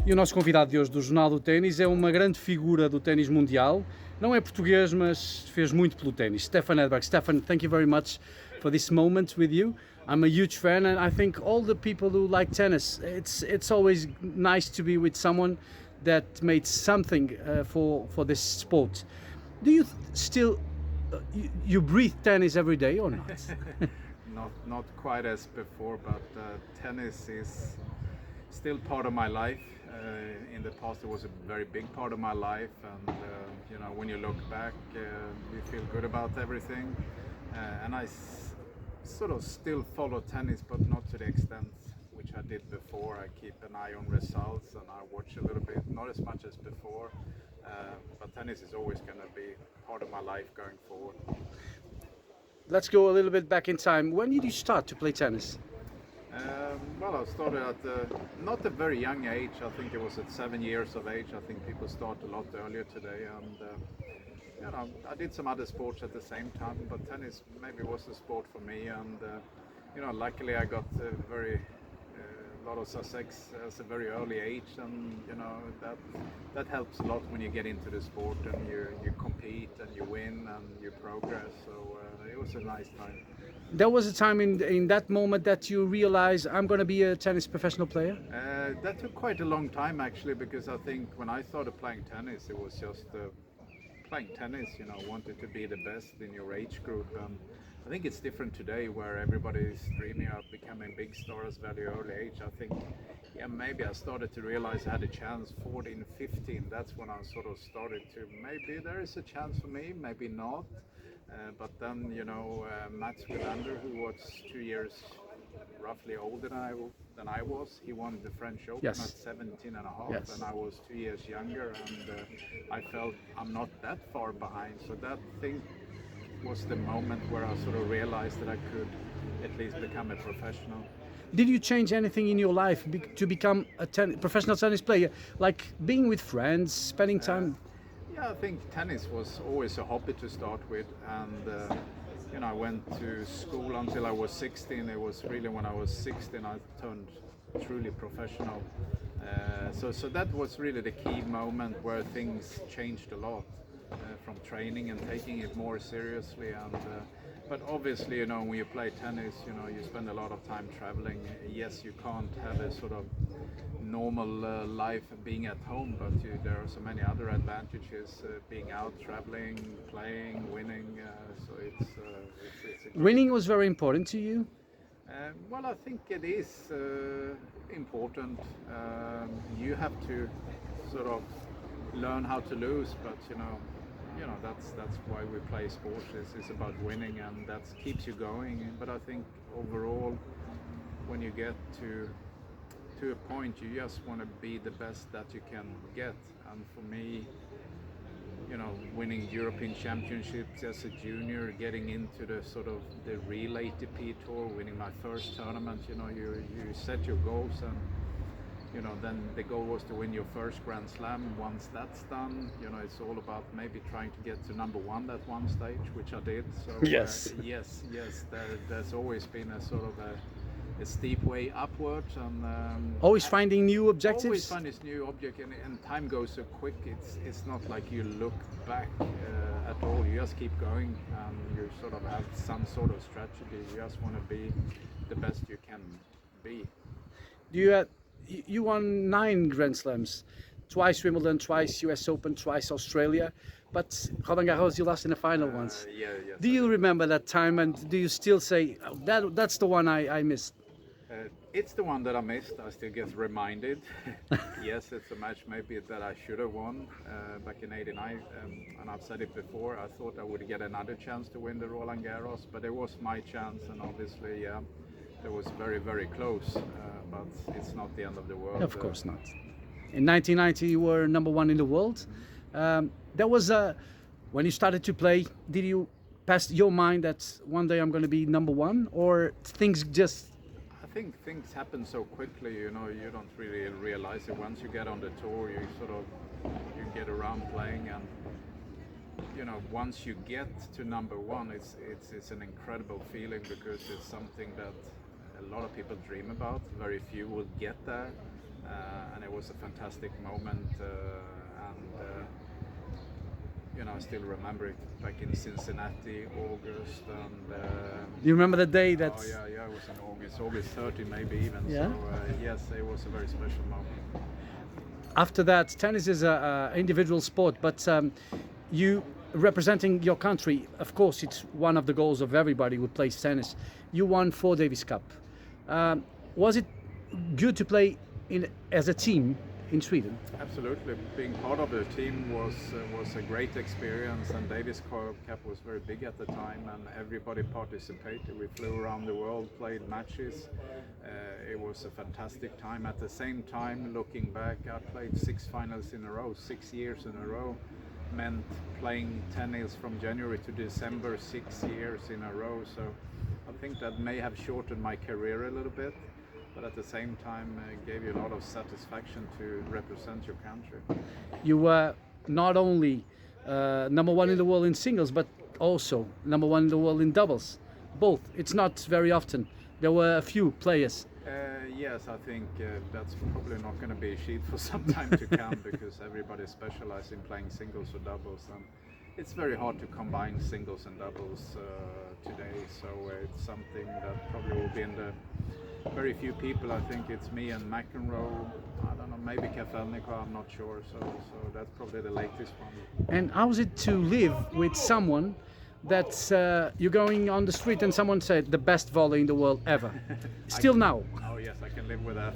E o nosso convidado de hoje do Jornal do Ténis é uma grande figura do ténis mundial. Não é português, mas fez muito pelo ténis. Stefan Edberg. Stefan, thank you very much for this moment with you. I'm a huge fan, and I think all the people who like tennis, it's always nice to be with someone that made something for this sport. Do you still you breathe tennis every day or not? Not quite as before, but tennis is still part of my life. In the past, it was a very big part of my life, and when you look back, you feel good about everything. And I sort of still follow tennis, but not to the extent which I did before. I keep an eye on results and I watch a little bit, not as much as before. But tennis is always going to be part of my life going forward. Let's go a little bit back in time. When did you start to play tennis? Well, I started at not a very young age. I think it was at 7 years of age. I think people start a lot earlier today. And I did some other sports at the same time, but tennis maybe was a sport for me. And luckily I got a lot of success at a very early age, and that helps a lot when you get into the sport and you compete and you win and you progress. So it was a nice time. There was a time in that moment that you realized I'm going to be a tennis professional player? That took quite a long time actually, because I think when I started playing tennis, it was just playing tennis, wanted to be the best in your age group. I think it's different today where everybody is dreaming of becoming big stars very early age. I think, maybe I started to realize I had a chance 14, 15. That's when I sort of started to, maybe there is a chance for me, maybe not. But then, Mats Wilander, who was 2 years roughly older than I was, he won the French Open Yes. at 17 and a half, Yes. and I was 2 years younger, and I felt I'm not that far behind. So that thing was the moment where I sort of realized that I could at least become a professional. Did you change anything in your life to become a professional tennis player? Like being with friends, spending time? Yeah, I think tennis was always a hobby to start with, and I went to school until I was 16. It was really when I was 16 I turned truly professional. So that was really the key moment where things changed a lot, from training and taking it more seriously. But obviously, when you play tennis, you spend a lot of time traveling. Yes, you can't have a sort of normal life being at home, but there are so many other advantages being out, traveling, playing, winning. So it's Winning was very important to you? well, I think it is important. You have to sort of learn how to lose, but that's why we play sports. It's about winning, and that keeps you going. But I think overall, when you get to a point, you just want to be the best that you can get. And for me, winning European Championships as a junior, getting into the sort of the real ATP tour, winning my first tournament, you set your goals, and then the goal was to win your first Grand Slam. Once that's done, it's all about maybe trying to get to number one at one stage, which I did. So Yes. yes, there's always been a sort of a steep way upwards, and Always finding new objectives? always find this new object, and time goes so quick. It's not like you look back at all. You just keep going, and you sort of have some sort of strategy. You just want to be the best you can be. You won 9 Grand Slams, twice Wimbledon, twice US Open, twice Australia, but Roland Garros you lost in the final once. Yes, Do you remember that time, and do you still say, oh, that's the one I missed? It's the one that I missed. I still get reminded. Yes, it's a match maybe that I should have won back in '89, and I've said it before. I thought I would get another chance to win the Roland Garros, but it was my chance, and obviously, it was very, very close. But it's not the end of the world. Of course not. In 1990 you were number 1 in the world. There was when you started to play, did you pass your mind that one day I'm going to be number 1, or things just... I think things happen so quickly, you don't really realize it. Once you get on the tour, you get around playing, and once you get to number 1, it's an incredible feeling, because it's something that a lot of people dream about. Very few will get there, and it was a fantastic moment. I still remember it back in Cincinnati, August, and Do you remember the day that? oh yeah, it was in August 30 maybe even. Yeah? So yes, it was a very special moment. After that, tennis is a individual sport, but you representing your country, of course, it's one of the goals of everybody who plays tennis. You won 4 Davis Cup. Was it good to play as a team in Sweden? Absolutely, being part of the team was a great experience, and Davis Cup was very big at the time, and everybody participated. We flew around the world, played matches. It was a fantastic time. At the same time, looking back, I played 6 finals in a row, 6 years in a row. Meant playing tennis from January to December, 6 years in a row. So I think that may have shortened my career a little bit, but at the same time gave you a lot of satisfaction to represent your country. You were not only number 1 in the world in singles, but also number 1 in the world in doubles. Both. It's not very often. There were a few players. Yes, I think that's probably not going to be achieved for some time to come, because everybody specializes in playing singles or doubles, and it's very hard to combine singles and doubles today. So it's something that probably will be in the very few people. I think it's me and McEnroe. I don't know, maybe Kafelnikov, I'm not sure. So that's probably the latest one. And how's it to live with someone that you're going on the street and someone said the best volley in the world ever? Still now? Oh yes, I can live with that.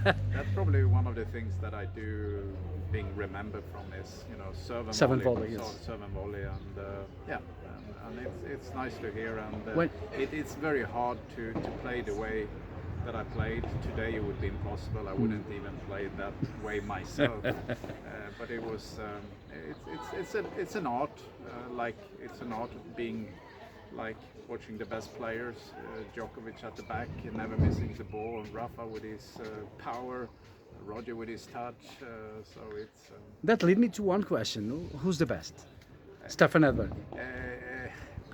That's probably one of the things that I do being remembered from is, serve and volley, yes. serve and volley, and and it's nice to hear, and it's very hard to play the way that I played today. It would be impossible. I wouldn't even play that way myself. But it was it's an art, it's an art being like watching the best players, Djokovic at the back, never missing the ball, and Rafa with his power, Roger with his touch. So it's That led me to one question. Who's the best? Stefan Edberg.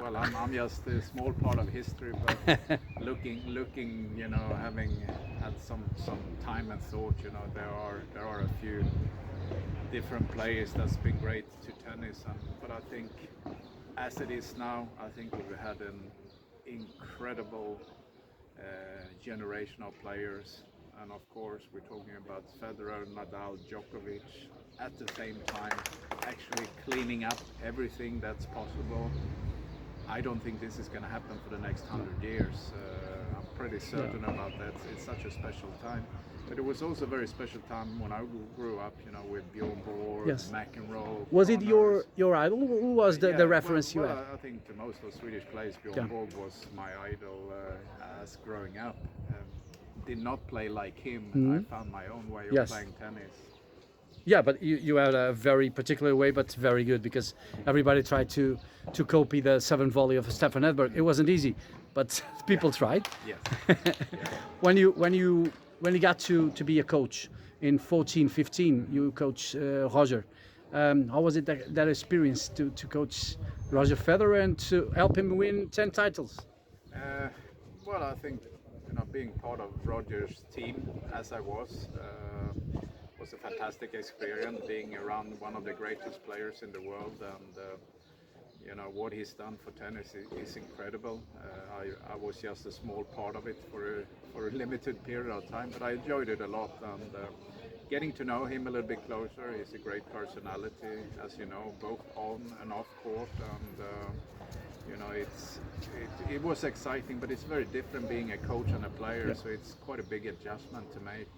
well, I'm just a small part of history, but looking, having had some time and thought, there are a few different players that's been great to tennis, but I think as it is now, I think we've had an incredible generation of players, and of course we're talking about Federer, Nadal, Djokovic, at the same time actually cleaning up everything that's possible. I don't think this is going to happen for the next 100 years. I'm pretty certain about that. It's such a special time. But it was also a very special time when I grew up, with Bjorn Borg, Yes. McEnroe. Was it Connors. your idol? Who was the reference you had? I think to most of Swedish players, Bjorn Borg was my idol as growing up. Did not play like him. I found my own way of playing tennis. Yeah, but you had a very particular way, but very good, because everybody tried to copy the 7 volley of Stefan Edberg. It wasn't easy, but people tried. Yes. When you got to be a coach in 14-15, you coach Roger. How was it that experience to coach Roger Federer and to help him win 10 titles? Well, I think being part of Roger's team, as I was a fantastic experience. Being around one of the greatest players in the world, and what he's done for tennis is incredible. I was just a small part of it for a limited period of time, but I enjoyed it a lot, and getting to know him a little bit closer. He's a great personality, as you know, both on and off court, and it was exciting, but it's very different being a coach and a player. So it's quite a big adjustment to make,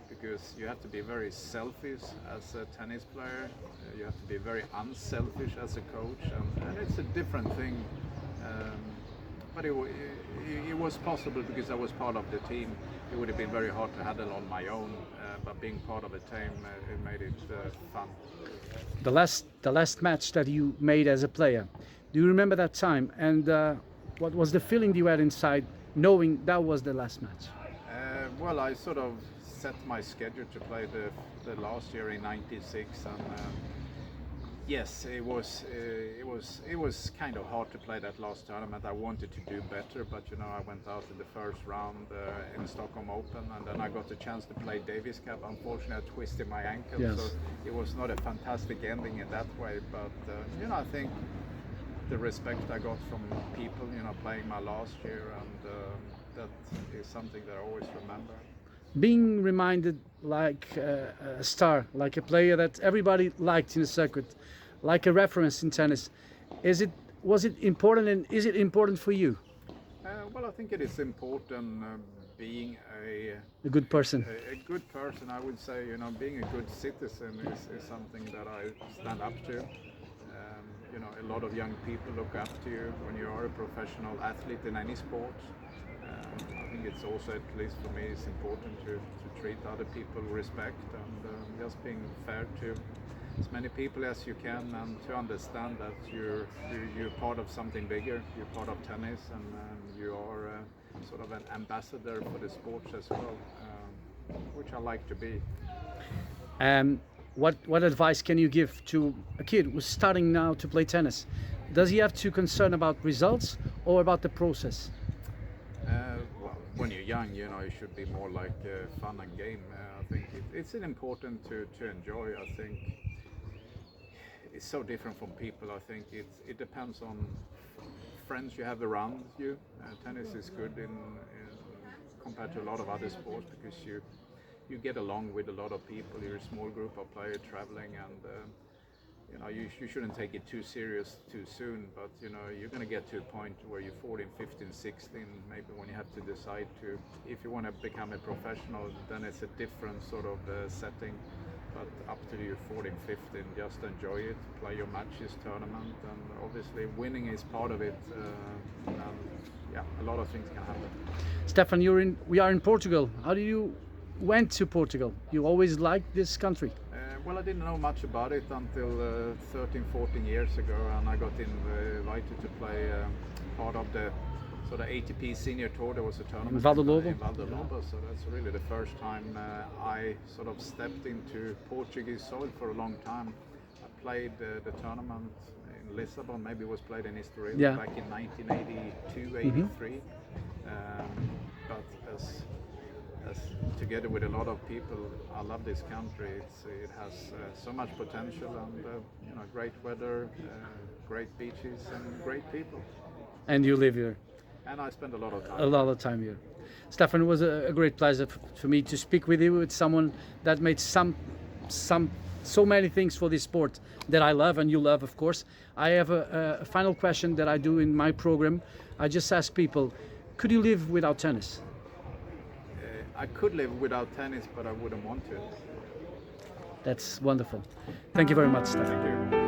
because you have to be very selfish as a tennis player, you have to be very unselfish as a coach, and it's a different thing, but it was possible because I was part of the team. It would have been very hard to handle on my own, but being part of a team, it made it fun. The last match that you made as a player, do you remember that time, and what was the feeling you had inside knowing that was the last match? Well, I sort of set my schedule to play the last year in '96, and Yes, it was kind of hard to play that last tournament. I wanted to do better, but you know, I went out in the first round in Stockholm Open, and then I got the chance to play Davis Cup. Unfortunately, I twisted my ankle, Yes. so it was not a fantastic ending in that way. But you know, I think the respect I got from people, you know, playing my last year, and that is something that I always remember. Being reminded like a star, like a player that everybody liked in the circuit, like a reference in tennis, was it important, and is it important for you? Well, I think it is important being A good person. a good person. I would say, you know, being a good citizen is something that I stand up to. You know, a lot of young people look up to you when you are a professional athlete in any sport. I think it's also, at least for me, it's important to treat other people with respect, and just being fair to as many people as you can, and to understand that you're part of something bigger. You're part of tennis, and you are sort of an ambassador for the sports as well, which I like to be. What advice can you give to a kid who's starting now to play tennis? Does he have to concern about results or about the process? Well, when you're young, you know, it should be more like fun and game. I think it's important to enjoy. I think it's so different from people. I think it depends on friends you have around you. Tennis is good in compared to a lot of other sports, because you get along with a lot of people. You're a small group of players traveling, and you know, you shouldn't take it too serious too soon, but you know, you're going to get to a point where you're 14, 15, 16, maybe when you have to decide if you want to become a professional, then it's a different sort of setting. But up to you 14, 15, just enjoy it, play your matches, tournament, and obviously winning is part of it. And yeah, a lot of things can happen. Stefan, we are in Portugal. How do you went to Portugal? You always liked this country? Well, I didn't know much about it until 13, 14 years ago, and I got invited to play part of the sort of ATP Senior Tour. There was a tournament In Valdelobo? In Valdelobo, so that's really the first time I sort of stepped into Portuguese soil for a long time. I played the tournament in Lisbon, maybe it was played in Estoril back in 1982, 83. But as together with a lot of people, I love this country. It has so much potential, and you know, great weather, great beaches, and great people. And you live here? And I spend a lot of time. A lot of time here. Stefan, it was a great pleasure for me to speak with you, with someone that made so many things for this sport that I love and you love, of course. I have a final question that I do in my program. I just ask people, could you live without tennis? I could live without tennis, but I wouldn't want to. That's wonderful. Thank you very much, Stefan. Thank you.